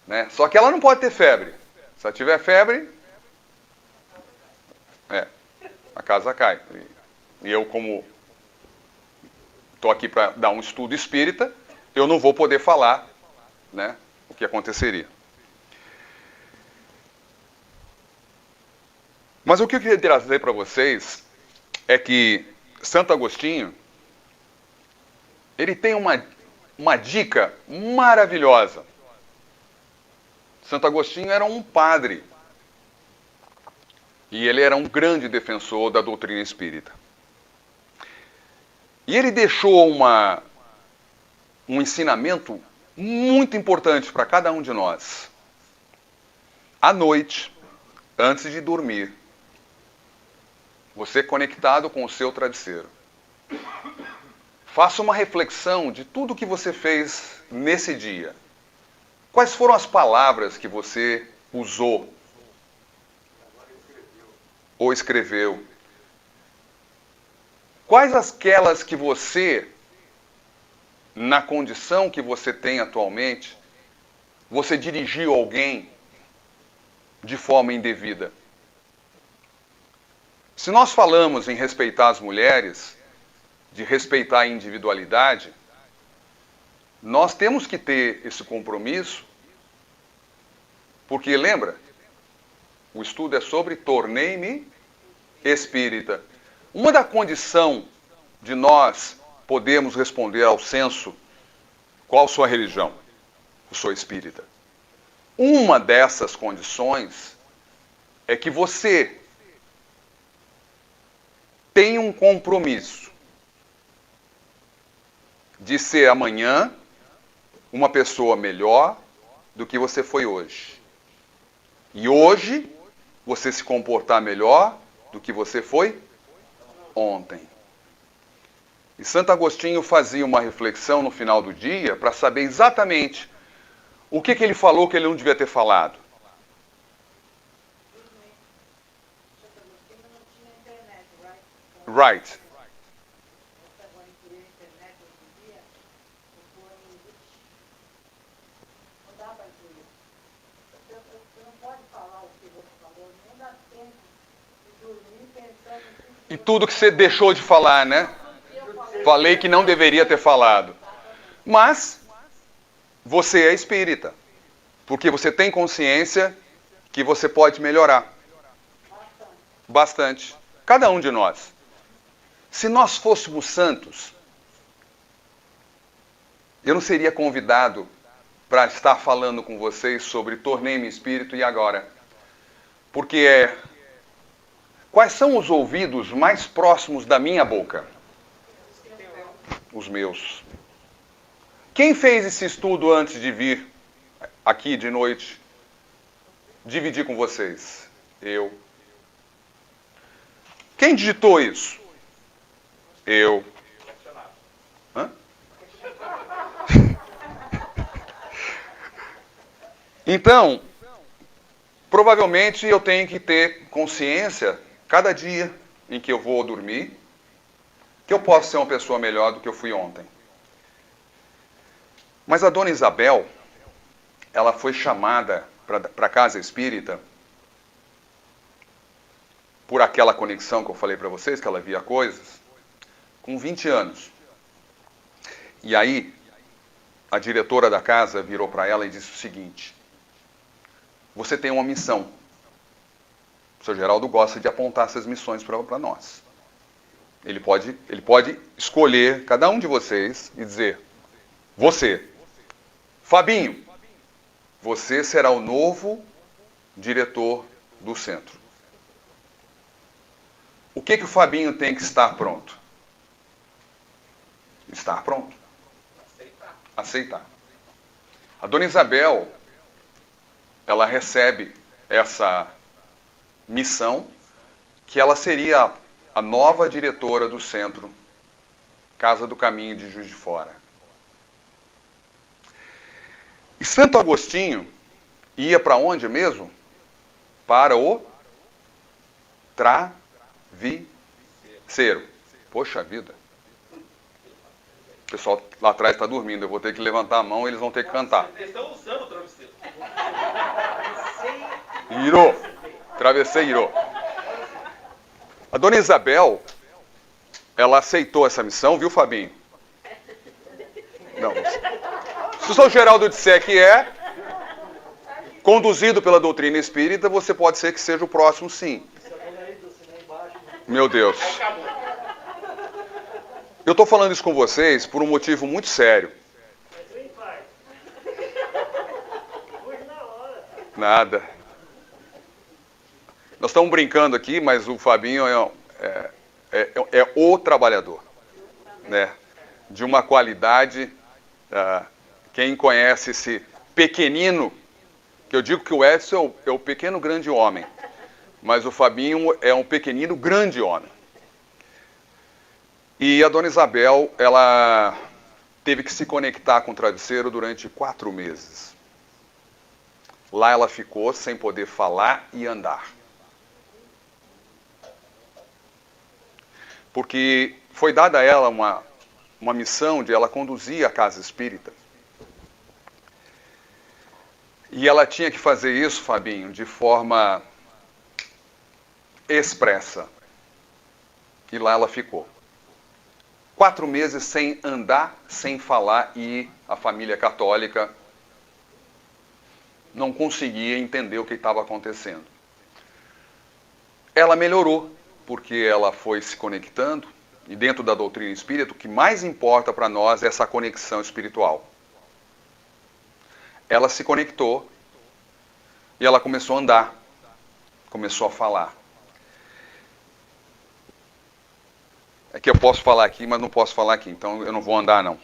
né? Só que ela não pode ter febre. Se ela tiver febre, a casa cai. E eu, como estou aqui para dar um estudo espírita, eu não vou poder falar, né, o que aconteceria. Mas o que eu queria trazer para vocês é que Santo Agostinho, ele tem uma dica maravilhosa. Santo Agostinho era um padre. E ele era um grande defensor da doutrina espírita. E ele deixou um ensinamento muito importante para cada um de nós. À noite, antes de dormir, você conectado com o seu travesseiro, faça uma reflexão de tudo que você fez nesse dia. Quais foram as palavras que você usou ou escreveu? Quais aquelas que você, na condição que você tem atualmente, você dirigiu alguém de forma indevida? Se nós falamos em respeitar as mulheres, de respeitar a individualidade, nós temos que ter esse compromisso, porque lembra, o estudo é sobre tornei-me espírita. Uma da condição de nós podermos responder ao censo, qual sua religião? Eu sou espírita. Uma dessas condições é que você tem um compromisso de ser amanhã uma pessoa melhor do que você foi hoje. E hoje você se comportar melhor do que você foi ontem. E Santo Agostinho fazia uma reflexão no final do dia para saber exatamente o que ele falou que ele não devia ter falado. Right. E tudo que você deixou de falar, né? Falei que não deveria ter falado. Mas você é espírita. Porque você tem consciência que você pode melhorar. Bastante. Cada um de nós. Se nós fôssemos santos, eu não seria convidado para estar falando com vocês sobre tornei-me espírito e agora. Porque quais são os ouvidos mais próximos da minha boca? Os meus. Quem fez esse estudo antes de vir aqui de noite dividir com vocês? Eu. Quem digitou isso? Eu. Hã? Então, provavelmente eu tenho que ter consciência, cada dia em que eu vou dormir, que eu posso ser uma pessoa melhor do que eu fui ontem. Mas a dona Isabel, ela foi chamada para a casa espírita por aquela conexão que eu falei para vocês, que ela via coisas, com 20 anos. E aí, a diretora da casa virou para ela e disse o seguinte: você tem uma missão. O Sr. Geraldo gosta de apontar essas missões para nós. Ele pode escolher cada um de vocês e dizer: você, Fabinho, você será o novo diretor do centro. O que o Fabinho tem que estar pronto? Estar pronto. Aceitar. A dona Isabel, ela recebe essa missão que ela seria a nova diretora do centro Casa do Caminho de Juiz de Fora. E Santo Agostinho ia para onde mesmo? Para o travesseiro. Poxa vida. O pessoal lá atrás está dormindo, eu vou ter que levantar a mão e eles vão ter que cantar. Eles estão usando o travesseiro. Irou. Travesseiro. A dona Isabel, ela aceitou essa missão, viu, Fabinho? Não. Se o Sr. Geraldo disser que é conduzido pela doutrina espírita, você pode ser que seja o próximo, sim. Meu Deus. Eu estou falando isso com vocês por um motivo muito sério. Nada. Nós estamos brincando aqui, mas o Fabinho é o trabalhador, né? De uma qualidade. Quem conhece esse pequenino, que eu digo que o Edson é o pequeno grande homem, mas o Fabinho é um pequenino grande homem. E a dona Isabel, ela teve que se conectar com o travesseiro durante 4 meses. Lá ela ficou sem poder falar e andar. Porque foi dada a ela uma missão de ela conduzir a casa espírita. E ela tinha que fazer isso, Fabinho, de forma expressa. E lá ela ficou. 4 meses sem andar, sem falar, e a família católica não conseguia entender o que estava acontecendo. Ela melhorou, porque ela foi se conectando, e dentro da doutrina espírita, o que mais importa para nós é essa conexão espiritual. ela se conectou e ela começou a andar, começou a falar. É que eu posso falar aqui, mas não posso falar aqui, então eu não vou andar não.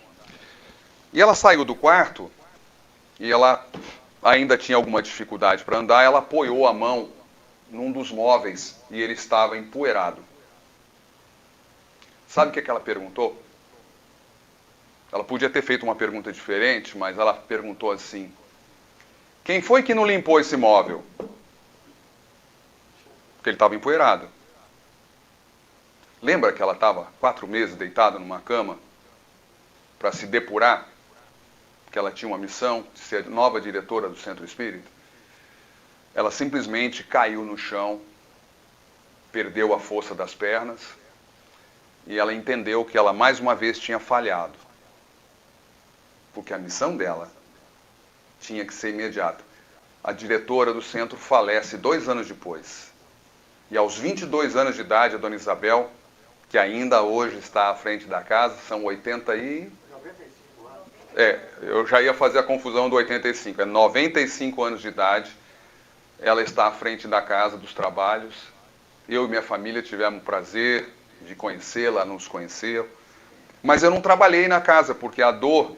E ela saiu do quarto e ela ainda tinha alguma dificuldade para andar, ela apoiou a mão num dos móveis e ele estava empoeirado. Sabe o que ela perguntou? Ela podia ter feito uma pergunta diferente, mas ela perguntou assim: quem foi que não limpou esse móvel? Porque ele estava empoeirado. Lembra que ela estava 4 meses deitada numa cama para se depurar? Que ela tinha uma missão de ser nova diretora do Centro Espírita? Ela simplesmente caiu no chão, perdeu a força das pernas e ela entendeu que ela mais uma vez tinha falhado. Porque a missão dela tinha que ser imediata. A diretora do centro falece 2 anos depois. E aos 22 anos de idade, a dona Isabel, que ainda hoje está à frente da casa, são 95 anos. Eu já ia fazer a confusão do 85. É 95 anos de idade. Ela está à frente da casa dos trabalhos. Eu e minha família tivemos o prazer de conhecê-la, nos conheceu. Mas eu não trabalhei na casa, porque a dor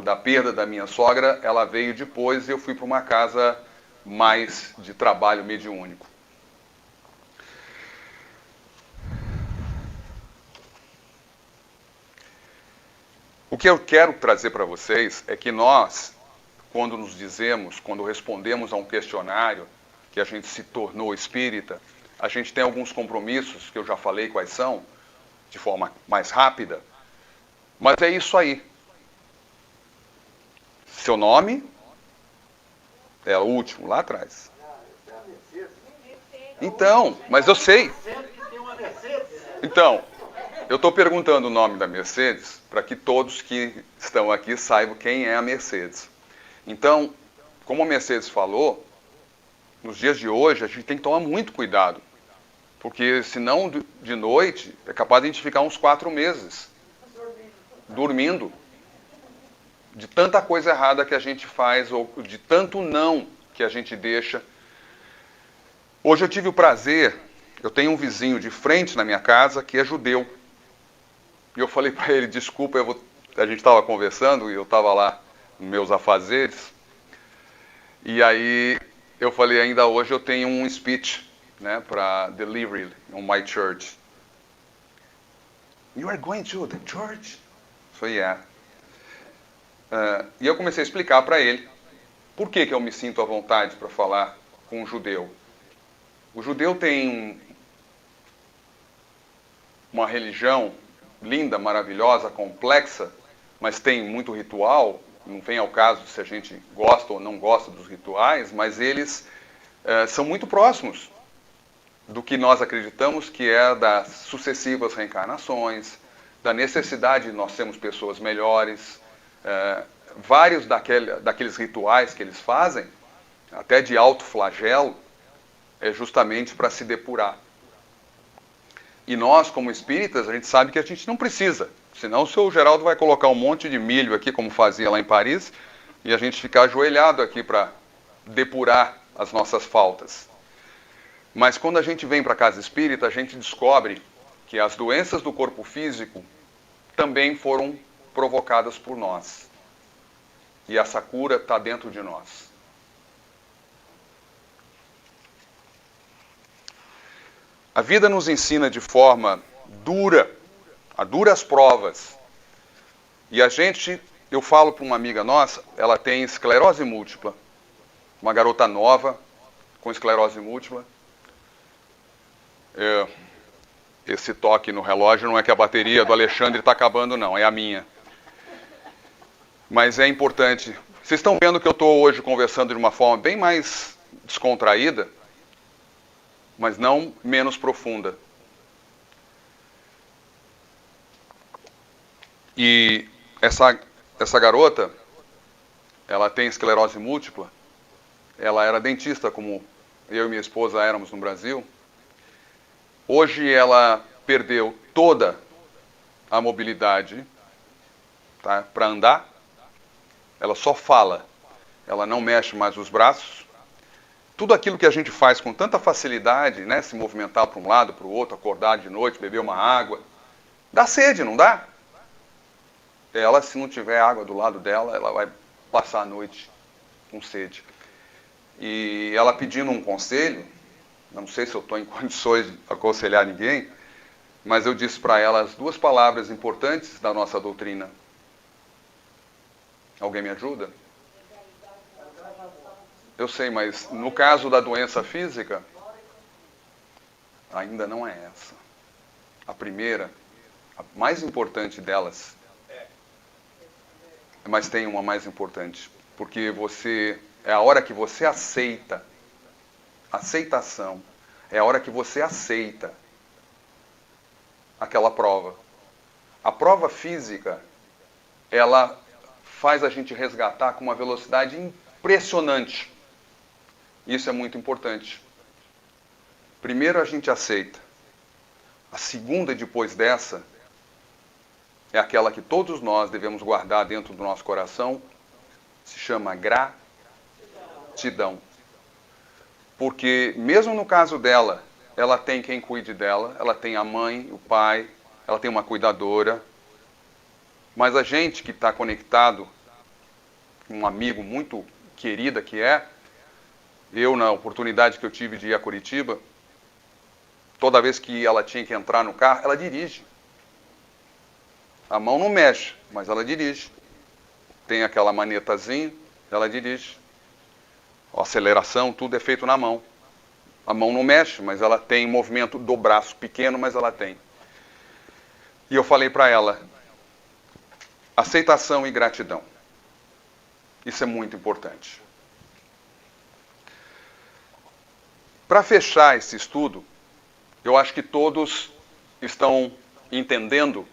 da perda da minha sogra, ela veio depois e eu fui para uma casa mais de trabalho mediúnico. O que eu quero trazer para vocês é que nós, quando respondemos a um questionário que a gente se tornou espírita, a gente tem alguns compromissos, que eu já falei quais são, de forma mais rápida, mas é isso aí. Seu nome é o último, lá atrás. Então, mas eu sei. Então, eu estou perguntando o nome da Mercedes para que todos que estão aqui saibam quem é a Mercedes. Então, como a Mercedes falou, nos dias de hoje a gente tem que tomar muito cuidado, porque senão de noite é capaz de a gente ficar uns 4 meses dormindo, de tanta coisa errada que a gente faz, ou de tanto não que a gente deixa. Hoje eu tive o prazer, eu tenho um vizinho de frente na minha casa que é judeu. E eu falei para ele, desculpa, a gente estava conversando e eu estava lá nos meus afazeres. E aí eu falei, ainda hoje eu tenho um speech, né, para delivery on my church. You are going to the church? Eu falei, yeah. E eu comecei a explicar para ele por que eu me sinto à vontade para falar com um judeu. O judeu tem uma religião linda, maravilhosa, complexa, mas tem muito ritual. Não vem ao caso se a gente gosta ou não gosta dos rituais, mas eles são muito próximos do que nós acreditamos que é das sucessivas reencarnações, da necessidade de nós sermos pessoas melhores. Vários daqueles rituais que eles fazem, até de autoflagelo, é justamente para se depurar. E nós, como espíritas, a gente sabe que a gente não precisa. Senão o seu Geraldo vai colocar um monte de milho aqui, como fazia lá em Paris, e a gente ficar ajoelhado aqui para depurar as nossas faltas. Mas quando a gente vem para a casa espírita, a gente descobre que as doenças do corpo físico também foram provocadas por nós. E essa cura está dentro de nós. A vida nos ensina de forma dura, a duras provas. E eu falo para uma amiga nossa, ela tem esclerose múltipla. Uma garota nova, com esclerose múltipla. Esse toque no relógio não é que a bateria do Alexandre está acabando, não, é a minha. Mas é importante. Vocês estão vendo que eu estou hoje conversando de uma forma bem mais descontraída, mas não menos profunda. E essa garota, ela tem esclerose múltipla, ela era dentista, como eu e minha esposa éramos no Brasil. Hoje ela perdeu toda a mobilidade, tá, para andar. Ela só fala. ela não mexe mais os braços. Tudo aquilo que a gente faz com tanta facilidade, né, se movimentar para um lado, para o outro, acordar de noite, beber uma água, dá sede, não dá? Ela, se não tiver água do lado dela, ela vai passar a noite com sede. E ela pedindo um conselho, não sei se eu estou em condições de aconselhar ninguém, mas eu disse para ela as duas palavras importantes da nossa doutrina. Alguém me ajuda? Eu sei, mas no caso da doença física, ainda não é essa. A primeira, a mais importante delas, mas tem uma mais importante, porque é a hora que você aceita, aceitação, é a hora que você aceita aquela prova. A prova física, ela faz a gente resgatar com uma velocidade impressionante. Isso é muito importante. Primeiro a gente aceita. A segunda, depois dessa, é aquela que todos nós devemos guardar dentro do nosso coração, se chama gratidão. Porque mesmo no caso dela, ela tem quem cuide dela, ela tem a mãe, o pai, ela tem uma cuidadora. Mas a gente que está conectado, um amigo muito querida que é, eu, na oportunidade que eu tive de ir a Curitiba, toda vez que ela tinha que entrar no carro, ela dirige. A mão não mexe, mas ela dirige. Tem aquela manetazinha, ela dirige. A aceleração, tudo é feito na mão. A mão não mexe, mas ela tem movimento do braço pequeno, mas ela tem. E eu falei para ela, aceitação e gratidão. Isso é muito importante. Para fechar esse estudo, eu acho que todos estão entendendo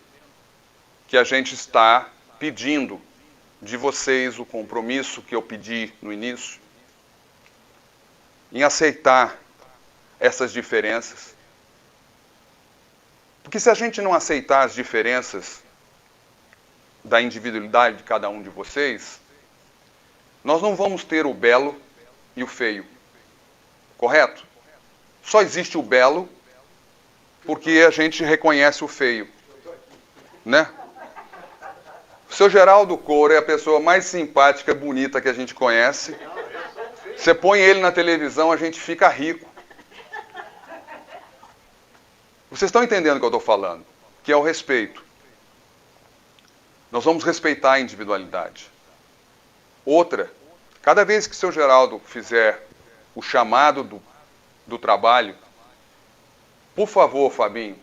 que a gente está pedindo de vocês o compromisso que eu pedi no início, em aceitar essas diferenças. Porque se a gente não aceitar as diferenças da individualidade de cada um de vocês, nós não vamos ter o belo e o feio. Correto? Só existe o belo porque a gente reconhece o feio. Né? O seu Geraldo Couro é a pessoa mais simpática, bonita que a gente conhece. Você põe ele na televisão, a gente fica rico. Vocês estão entendendo o que eu estou falando? Que é o respeito. Nós vamos respeitar a individualidade. Outra, cada vez que o seu Geraldo fizer o chamado do trabalho, por favor, Fabinho,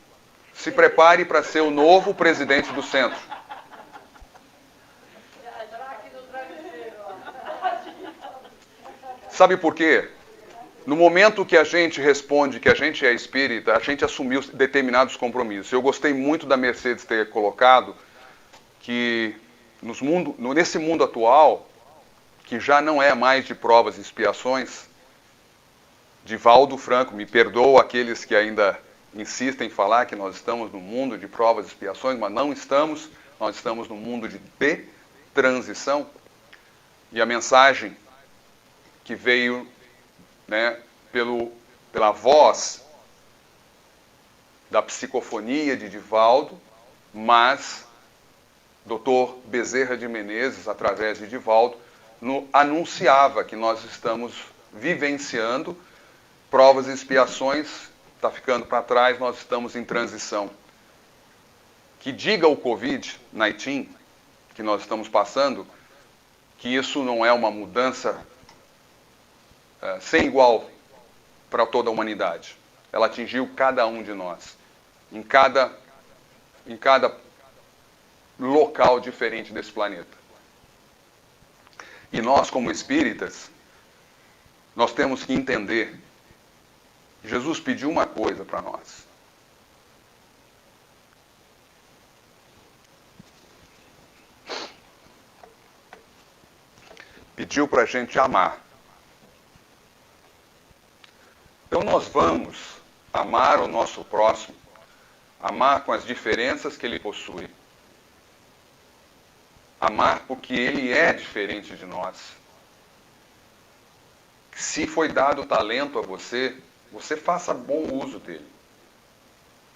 se prepare para ser o novo presidente do centro. Sabe por quê? No momento que a gente responde que a gente é espírita, a gente assumiu determinados compromissos. Eu gostei muito da Mercedes ter colocado que nesse mundo atual, que já não é mais de provas e expiações, Divaldo Franco, me perdoa aqueles que ainda insistem em falar que nós estamos no mundo de provas e expiações, mas não estamos, nós estamos no mundo de transição. E a mensagem que veio, né, pela voz da psicofonia de Divaldo, mas Dr. Bezerra de Menezes, através de Divaldo, anunciava que nós estamos vivenciando provas e expiações, está ficando para trás, nós estamos em transição. Que diga o Covid-19, que nós estamos passando, que isso não é uma mudança sem igual para toda a humanidade. Ela atingiu cada um de nós, em cada local diferente desse planeta. E nós, como espíritas, nós temos que entender, Jesus pediu uma coisa para nós. Pediu para a gente amar. Então nós vamos amar o nosso próximo, amar com as diferenças que ele possui. Amar porque ele é diferente de nós. Se foi dado talento a você, você faça bom uso dele.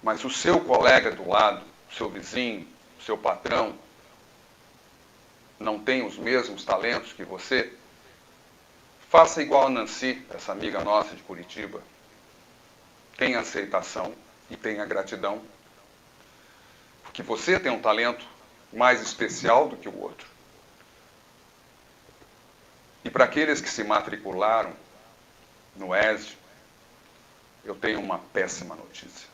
Mas o seu colega do lado, o seu vizinho, o seu patrão, não tem os mesmos talentos que você, faça igual a Nancy, essa amiga nossa de Curitiba. Tenha aceitação e tenha gratidão. Porque você tem um talento mais especial do que o outro. E para aqueles que se matricularam no ESD, eu tenho uma péssima notícia.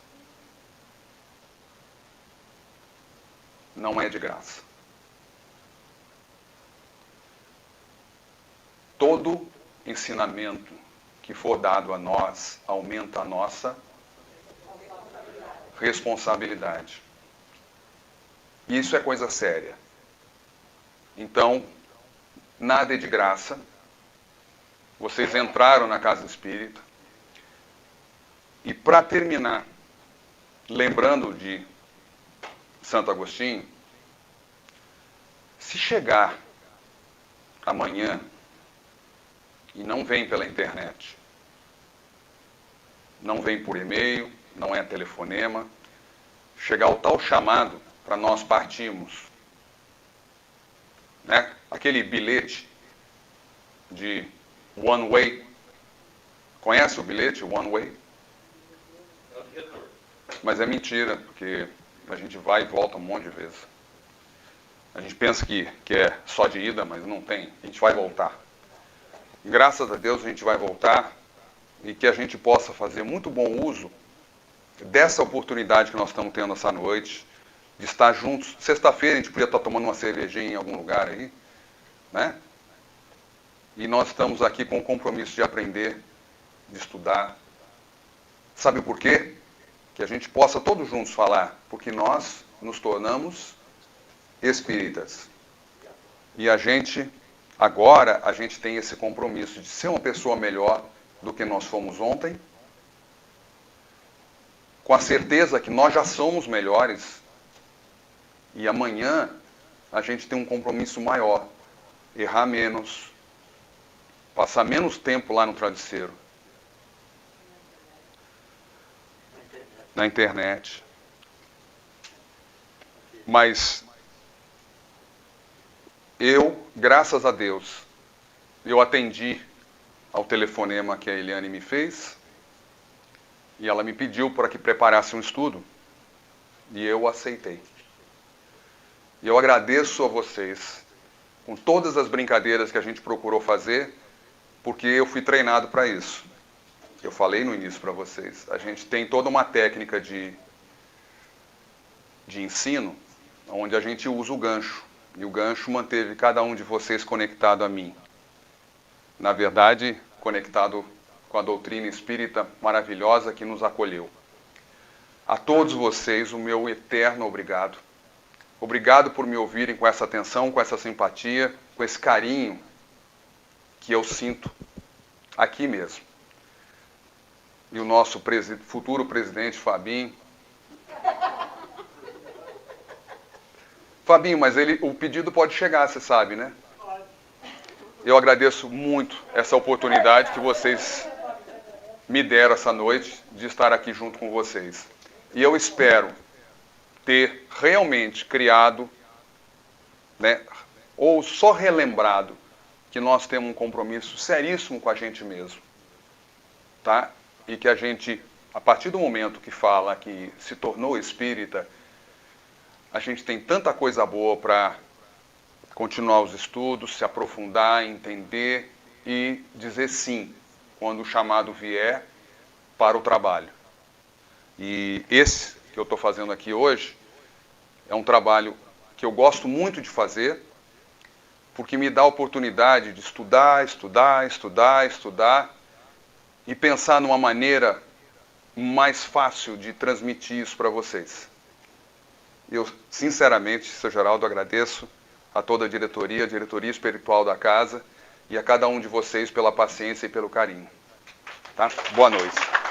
Não é de graça. Todo ensinamento que for dado a nós aumenta a nossa responsabilidade. Isso é coisa séria. Então, nada é de graça. Vocês entraram na casa espírita. E para terminar, lembrando de Santo Agostinho, se chegar amanhã e não vem pela internet, não vem por e-mail, não é telefonema, chegar o tal chamado para nós partirmos, né? Aquele bilhete de one way, conhece o bilhete one way? Mas é mentira, porque a gente vai e volta um monte de vezes. A gente pensa que é só de ida, mas não tem. A gente vai voltar. E graças a Deus a gente vai voltar e que a gente possa fazer muito bom uso dessa oportunidade que nós estamos tendo essa noite, de estar juntos. Sexta-feira a gente podia estar tomando uma cervejinha em algum lugar aí, né? E nós estamos aqui com o compromisso de aprender, de estudar. Sabe por quê? Que a gente possa todos juntos falar, porque nós nos tornamos espíritas. E agora a gente tem esse compromisso de ser uma pessoa melhor do que nós fomos ontem, com a certeza que nós já somos melhores, e amanhã a gente tem um compromisso maior, errar menos, passar menos tempo lá no travesseiro, na internet. Mas graças a Deus, eu atendi ao telefonema que a Eliane me fez e ela me pediu para que preparasse um estudo e eu aceitei. E eu agradeço a vocês com todas as brincadeiras que a gente procurou fazer, porque eu fui treinado para isso. Eu falei no início para vocês, a gente tem toda uma técnica de ensino, onde a gente usa o gancho. E o gancho manteve cada um de vocês conectado a mim. Na verdade, conectado com a doutrina espírita maravilhosa que nos acolheu. A todos vocês, o meu eterno obrigado. Obrigado por me ouvirem com essa atenção, com essa simpatia, com esse carinho que eu sinto aqui mesmo. E o nosso futuro presidente, Fabinho. Fabinho, mas o pedido pode chegar, você sabe, né? Eu agradeço muito essa oportunidade que vocês me deram essa noite de estar aqui junto com vocês. E eu espero ter realmente criado, né, ou só relembrado que nós temos um compromisso seríssimo com a gente mesmo, tá? E que a gente, a partir do momento que fala que se tornou espírita, a gente tem tanta coisa boa para continuar os estudos, se aprofundar, entender e dizer sim, quando o chamado vier para o trabalho. E esse que eu estou fazendo aqui hoje é um trabalho que eu gosto muito de fazer, porque me dá a oportunidade de estudar e pensar numa maneira mais fácil de transmitir isso para vocês. Eu, sinceramente, Sr. Geraldo, agradeço a toda a diretoria espiritual da casa e a cada um de vocês pela paciência e pelo carinho. Tá? Boa noite.